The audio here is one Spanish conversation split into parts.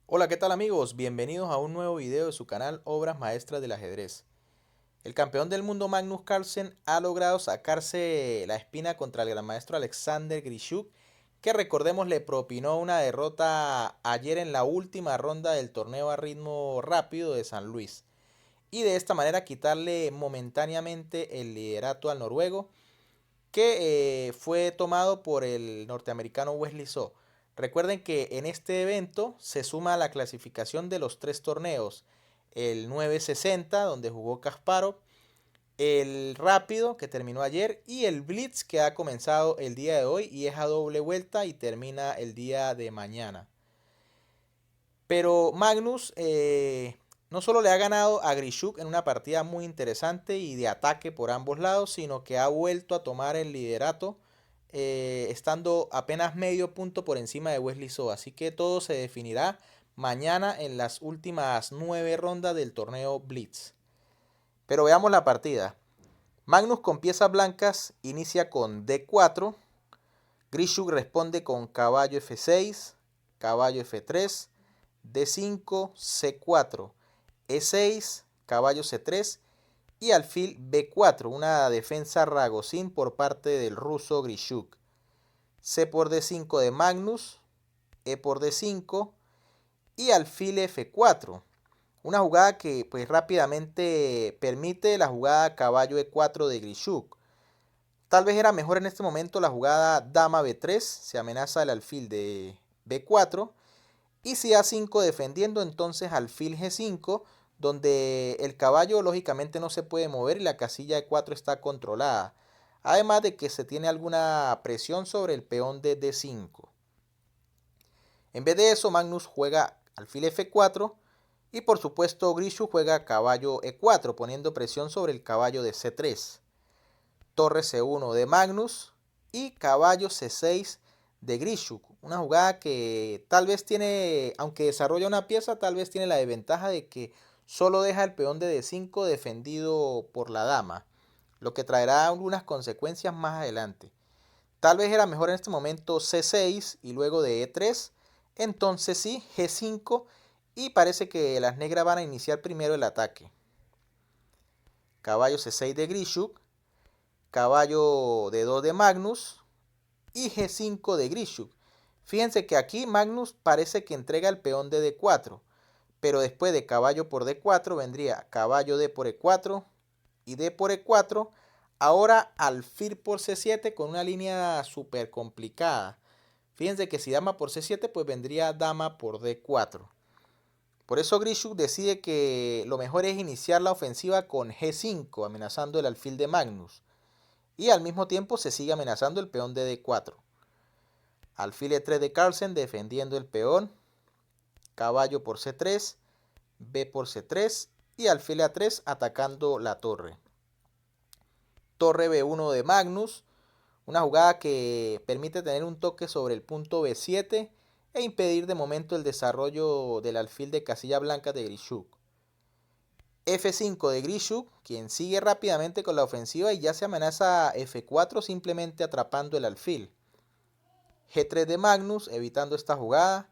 Hola, ¿qué tal amigos? Bienvenidos a un nuevo video de su canal Obras Maestras del Ajedrez. El campeón del mundo Magnus Carlsen ha logrado sacarse la espina contra el gran maestro Alexander Grischuk, que recordemos le propinó una derrota ayer en la última ronda del torneo a ritmo rápido de San Luis. Y de esta manera quitarle momentáneamente el liderato al noruego, que fue tomado por el norteamericano Wesley So. Recuerden que en este evento se suma la clasificación de los tres torneos: el 960 donde jugó Kasparov, el rápido que terminó ayer y el Blitz que ha comenzado el día de hoy y es a doble vuelta y termina el día de mañana. Pero Magnus no solo le ha ganado a Grischuk en una partida muy interesante y de ataque por ambos lados, sino que ha vuelto a tomar el liderato, estando apenas medio punto por encima de Wesley So. Así que todo se definirá mañana en las últimas 9 rondas del torneo Blitz. Pero veamos la partida. Magnus con piezas blancas inicia con D4. Grischuk responde con caballo F6, caballo F3, D5, C4, E6, caballo C3 y alfil B4, una defensa ragosín por parte del ruso Grischuk. C por D5 de Magnus, E por D5 y alfil F4. Una jugada que pues rápidamente permite la jugada caballo E4 de Grischuk. Tal vez era mejor en este momento la jugada dama B3, se amenaza el alfil de B4. Y si A5 defendiendo, entonces alfil G5, donde el caballo lógicamente no se puede mover y la casilla E4 está controlada. Además de que se tiene alguna presión sobre el peón de D5. En vez de eso, Magnus juega alfil F4 y por supuesto Grishu juega caballo E4, poniendo presión sobre el caballo de C3. Torre C1 de Magnus y caballo C6 de Grischuk. Una jugada que tal vez tiene, aunque desarrolla una pieza, tal vez tiene la desventaja de que solo deja el peón de D5 defendido por la dama, lo que traerá algunas consecuencias más adelante. Tal vez era mejor en este momento C6 y luego de E3, entonces sí, G5 y parece que las negras van a iniciar primero el ataque. Caballo C6 de Grischuk, caballo D2 de Magnus y G5 de Grischuk. Fíjense que aquí Magnus parece que entrega el peón de D4, pero después de caballo por D4 vendría caballo D por E4 y D por E4. Ahora alfil por C7 con una línea súper complicada. Fíjense que si dama por C7 pues vendría dama por D4. Por eso Grischuk decide que lo mejor es iniciar la ofensiva con G5, amenazando el alfil de Magnus. Y al mismo tiempo se sigue amenazando el peón de D4. Alfil E3 de Carlsen defendiendo el peón, caballo por C3, B por C3 y alfil A3 atacando la torre. Torre B1 de Magnus, una jugada que permite tener un toque sobre el punto B7 e impedir de momento el desarrollo del alfil de casilla blanca de Grischuk. F5 de Grischuk, quien sigue rápidamente con la ofensiva y ya se amenaza F4 simplemente atrapando el alfil. G3 de Magnus, evitando esta jugada.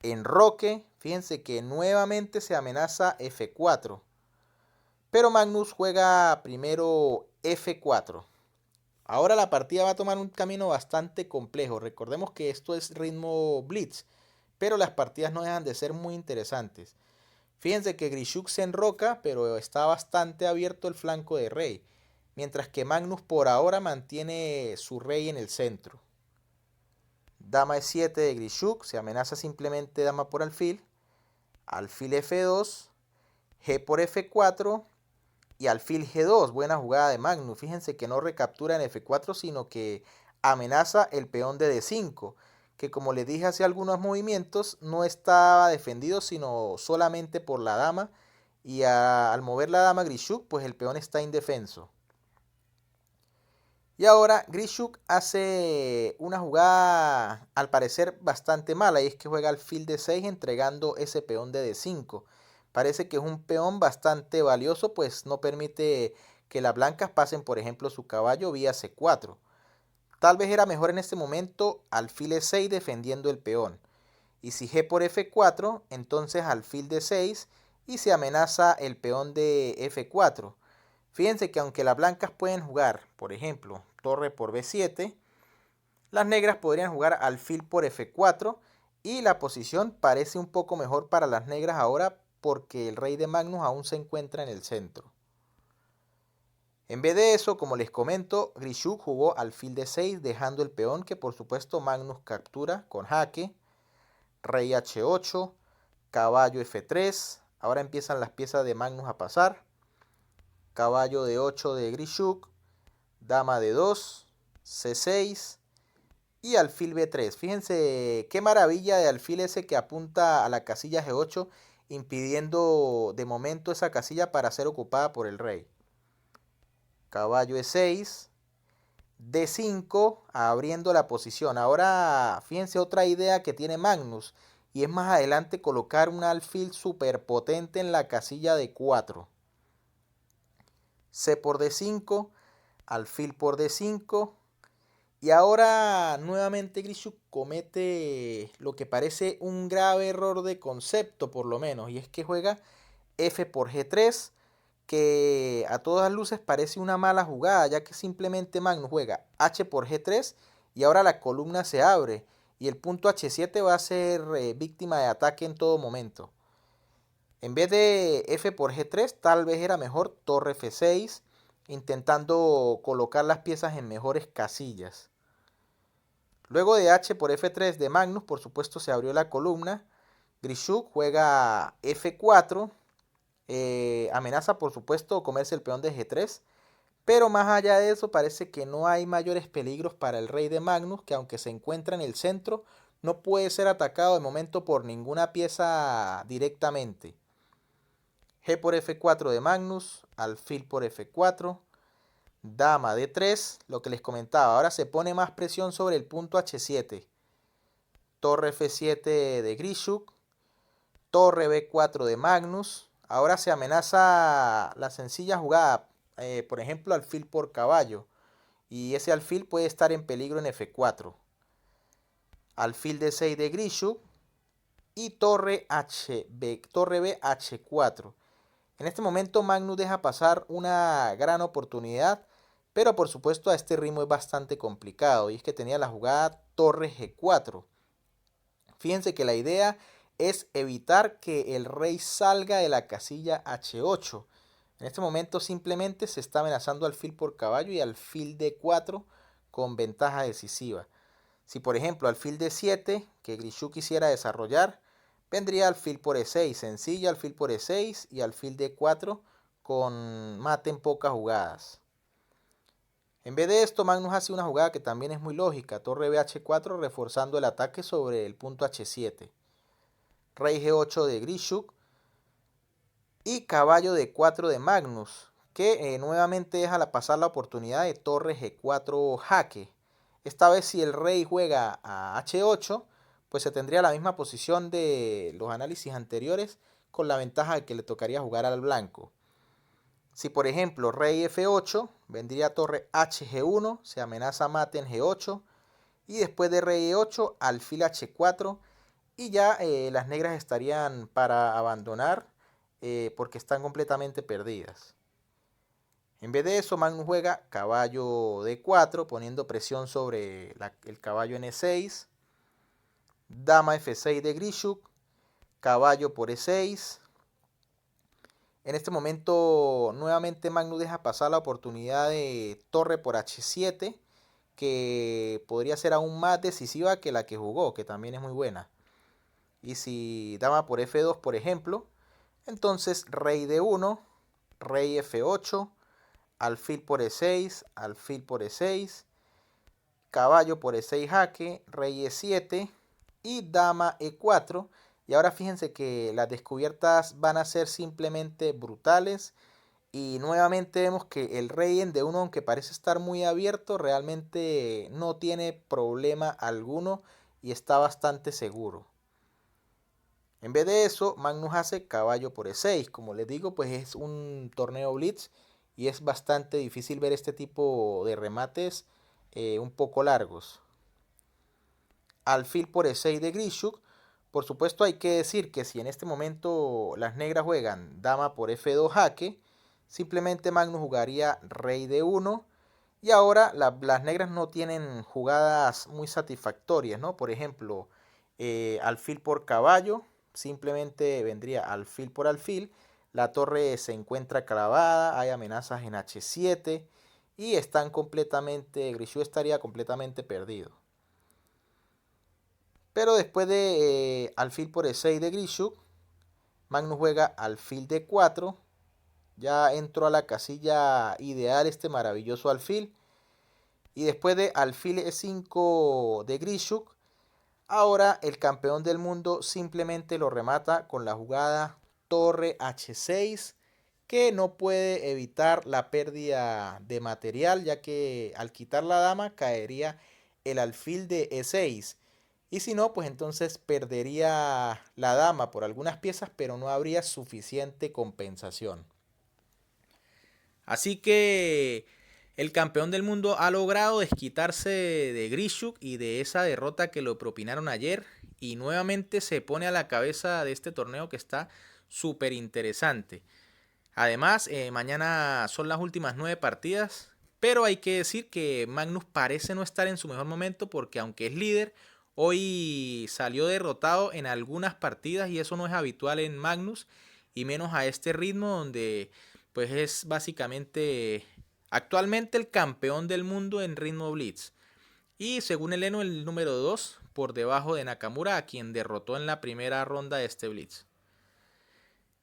Enroque, fíjense que nuevamente se amenaza F4. Pero Magnus juega primero F4. Ahora la partida va a tomar un camino bastante complejo. Recordemos que esto es ritmo blitz, pero las partidas no dejan de ser muy interesantes. Fíjense que Grischuk se enroca, pero está bastante abierto el flanco de rey, mientras que Magnus por ahora mantiene su rey en el centro. Dama E7 de Grischuk, se amenaza simplemente dama por alfil, alfil F2, G por F4 y alfil G2. Buena jugada de Magnus. Fíjense que no recaptura en F4, sino que amenaza el peón de D5, que como les dije hace algunos movimientos, no estaba defendido sino solamente por la dama. Y al mover la dama Grischuk, pues el peón está indefenso. Y ahora Grischuk hace una jugada al parecer bastante mala, y es que juega alfil de 6 entregando ese peón de D5. Parece que es un peón bastante valioso, pues no permite que las blancas pasen por ejemplo su caballo vía C4. Tal vez era mejor en este momento alfil E6 defendiendo el peón. Y si G por F4, entonces alfil D6 y se amenaza el peón de F4. Fíjense que aunque las blancas pueden jugar, por ejemplo, torre por B7, las negras podrían jugar alfil por F4 y la posición parece un poco mejor para las negras ahora porque el rey de Magnus aún se encuentra en el centro. En vez de eso, como les comento, Grischuk jugó alfil D6 dejando el peón que por supuesto Magnus captura con jaque, rey H8, caballo F3, ahora empiezan las piezas de Magnus a pasar, caballo D8 de Grischuk, dama D2, C6 y alfil B3. Fíjense qué maravilla de alfil ese que apunta a la casilla G8, impidiendo de momento esa casilla para ser ocupada por el rey. Caballo E6, D5, abriendo la posición. Ahora, fíjense otra idea que tiene Magnus, y es más adelante colocar un alfil súper potente en la casilla de 4. C por D5, alfil por D5. Y ahora nuevamente Grischuk comete lo que parece un grave error de concepto por lo menos. Y es que juega F por G3, que a todas luces parece una mala jugada, ya que simplemente Magnus juega H por G3 y ahora la columna se abre y el punto H7 va a ser víctima de ataque en todo momento. En vez de F por G3, tal vez era mejor torre F6, intentando colocar las piezas en mejores casillas. Luego de H por F3 de Magnus, por supuesto se abrió la columna. Grischuk juega F4, amenaza por supuesto comerse el peón de G3, pero más allá de eso parece que no hay mayores peligros para el rey de Magnus, que aunque se encuentra en el centro, no puede ser atacado de momento por ninguna pieza directamente. G por F4 de Magnus, alfil por F4, dama D3, lo que les comentaba, ahora se pone más presión sobre el punto H7. Torre F7 de Grischuk, torre B4 de Magnus. Ahora se amenaza la sencilla jugada, por ejemplo, alfil por caballo. Y ese alfil puede estar en peligro en F4. Alfil D6 de Grischuk y torre B H4. En este momento Magnus deja pasar una gran oportunidad, pero por supuesto a este ritmo es bastante complicado. Y es que tenía la jugada torre G4. Fíjense que la idea es evitar que el rey salga de la casilla H8. En este momento simplemente se está amenazando alfil por caballo y alfil D4 con ventaja decisiva. Si por ejemplo alfil D7, que Grischuk quisiera desarrollar, vendría alfil por E6, sencilla alfil por E6 y alfil D4 con mate en pocas jugadas. En vez de esto, Magnus hace una jugada que también es muy lógica, torre BH4 reforzando el ataque sobre el punto H7. Rey G8 de Grischuk y caballo D4 de Magnus, que nuevamente deja pasar la oportunidad de torre G4 jaque. Esta vez si el rey juega a H8, pues se tendría la misma posición de los análisis anteriores, con la ventaja de que le tocaría jugar al blanco. Si por ejemplo rey F8, vendría torre HG1, se amenaza mate en G8, y después de rey E8, alfil H4, y ya las negras estarían para abandonar porque están completamente perdidas. En vez de eso, Magnus juega caballo D4, poniendo presión sobre el caballo en E6, dama F6 de Grischuk, caballo por E6. En este momento nuevamente Magnus deja pasar la oportunidad de torre por H7, que podría ser aún más decisiva que la que jugó, que también es muy buena. Y si dama por F2, por ejemplo, entonces rey D1, rey F8, alfil por E6, alfil por E6, caballo por E6 jaque, rey E7 y dama E4. Y ahora fíjense que las descubiertas van a ser simplemente brutales. Y nuevamente vemos que el rey en D1, aunque parece estar muy abierto, realmente no tiene problema alguno y está bastante seguro. En vez de eso, Magnus hace caballo por E6. Como les digo, pues es un torneo blitz y es bastante difícil ver este tipo de remates un poco largos. Alfil por E6 de Grischuk, Por supuesto hay que decir que si en este momento las negras juegan dama por F2 jaque, simplemente Magnus jugaría rey de 1 y ahora las negras no tienen jugadas muy satisfactorias, ¿no? Por ejemplo, alfil por caballo, simplemente vendría alfil por alfil, la torre se encuentra clavada, hay amenazas en H7 y están completamente, Grishu estaría completamente perdido. Pero después de alfil por E6 de Grishuk, Magnus juega alfil D4. Ya entró a la casilla ideal este maravilloso alfil. Y después de alfil E5 de Grishuk, ahora el campeón del mundo simplemente lo remata con la jugada torre H6, que no puede evitar la pérdida de material, ya que al quitar la dama caería el alfil de E6. Y si no, pues entonces perdería la dama por algunas piezas, pero no habría suficiente compensación. Así que el campeón del mundo ha logrado desquitarse de Grishuk y de esa derrota que lo propinaron ayer. Y nuevamente se pone a la cabeza de este torneo que está súper interesante. Además, mañana son las últimas 9 partidas. Pero hay que decir que Magnus parece no estar en su mejor momento porque aunque es líder, hoy salió derrotado en algunas partidas y eso no es habitual en Magnus. Y menos a este ritmo donde pues es básicamente actualmente el campeón del mundo en ritmo blitz. Y según el Eno el número 2 por debajo de Nakamura a quien derrotó en la primera ronda de este blitz.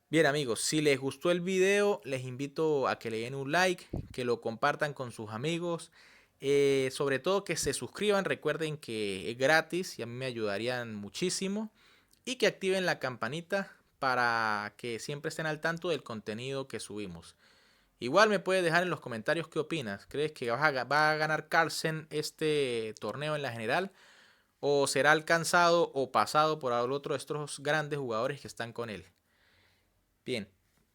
Bien amigos, si les gustó el video, les invito a que le den un like, que lo compartan con sus amigos, sobre todo que se suscriban, recuerden que es gratis y a mí me ayudarían muchísimo, y que activen la campanita para que siempre estén al tanto del contenido que subimos. Igual me puedes dejar en los comentarios qué opinas, ¿crees que va a ganar Carlsen este torneo en la general? ¿O será alcanzado o pasado por otro de estos grandes jugadores que están con él? Bien,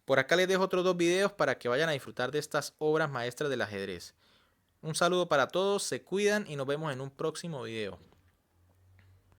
por acá les dejo otros 2 videos para que vayan a disfrutar de estas obras maestras del ajedrez. Un saludo para todos, se cuidan y nos vemos en un próximo video.